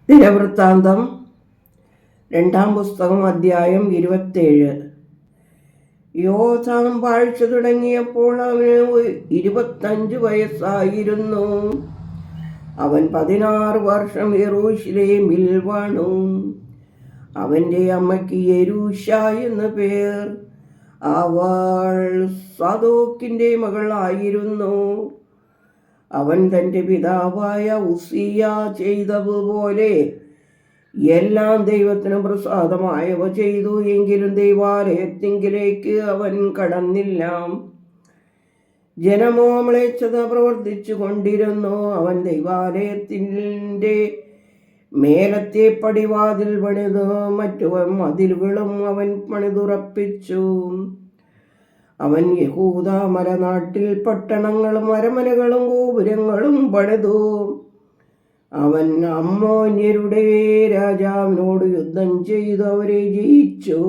ദിനവൃത്താന്തം 2-ാം പുസ്തകം അധ്യായം 27. യോഥാം വാഴ്ച തുടങ്ങിയപ്പോൾ അവന് 25 വയസ്സായിരുന്നു. അവൻ 16 വർഷം യെരൂശലേമിൽ വാണു. അവൻ്റെ അമ്മയ്ക്ക് യെരൂശ എന്നു പേർ. അവൾ സാദോക്കിൻ്റെ മകളായിരുന്നു. അവൻ തൻ്റെ പിതാവായ ഉസിയ ചെയ്തതുപോലെ എല്ലാം ദൈവത്തിന് പ്രസാദമായവ ചെയ്തു. എങ്കിലും ദൈവാലയത്തിങ്കിലേക്ക് അവൻ കടന്നില്ല. ജനമോ മ്ലേച്ഛത പ്രവർത്തിച്ചു കൊണ്ടിരുന്നു. അവൻ ദൈവാലയത്തിൻ്റെ മേലത്തെ പടിവാതിൽ പണിതു, മറ്റു മതിലുകളും അവൻ പണിതുറപ്പിച്ചു. അവൻ യഹൂദ മലനാട്ടിൽ പട്ടണങ്ങളും അരമനകളും ഗോപുരങ്ങളും പണിതു. അവൻ അമ്മോന്യരുടെ രാജാവിനോട് യുദ്ധം ചെയ്തു അവരെ ജയിച്ചു.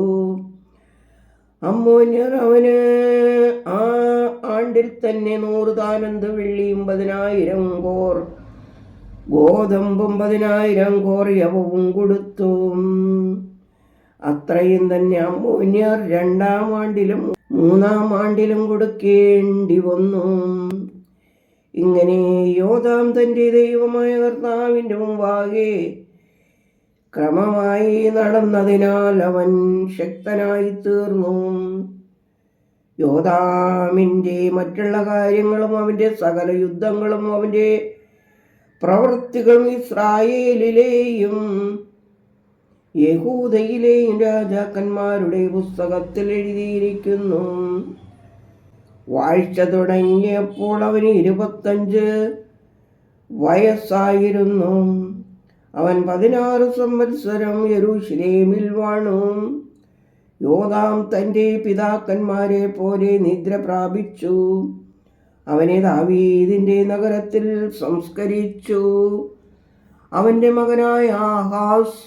അമ്മോന്യർ അവന് ആ ആണ്ടിൽ തന്നെ 100 താലന്ത് വെള്ളിയും 10,000 കോർ ഗോതമ്പും 10,000 കോർ യവവും കൊടുത്തു. അത്രയും തന്നെ അമ്മോന്യർ 2-ാം ആണ്ടിലും 3-ാം ആണ്ടിലും കൊടുക്കേണ്ടി വന്നു. ഇങ്ങനെ യോഥാം തൻ്റെ ദൈവമായ കർത്താവിൻ്റെ മുമ്പാകെ ക്രമമായി നടന്നതിനാൽ അവൻ ശക്തനായി തീർന്നു. യോഥാമിൻ്റെ മറ്റുള്ള കാര്യങ്ങളും അവൻ്റെ സകല യുദ്ധങ്ങളും അവൻ്റെ പ്രവൃത്തികളും ഇസ്രായേലിലെയും യഹൂദയിലെയും രാജാക്കന്മാരുടെ പുസ്തകത്തിൽ എഴുതിയിരിക്കുന്നു. വാഴ്ച തുടങ്ങിയപ്പോൾ അവന് 25 വയസ്സായിരുന്നു. അവൻ 16 സംവത്സരം യെരൂശലേമിൽ വാണു. യോഥാം തൻ്റെ പിതാക്കന്മാരെ പോലെ നിദ്ര പ്രാപിച്ചു. അവനെ ദാവീദിൻ്റെ നഗരത്തിൽ സംസ്കരിച്ചു. അവൻ്റെ മകനായ ആഹാസ്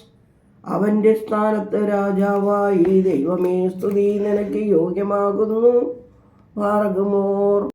അവൻ്റെ സ്ഥാനത്ത് രാജാവായി. ദൈവമേ, സ്തുതി നിനക്ക് യോഗ്യമാകുന്നു. ഭാർഗമോർ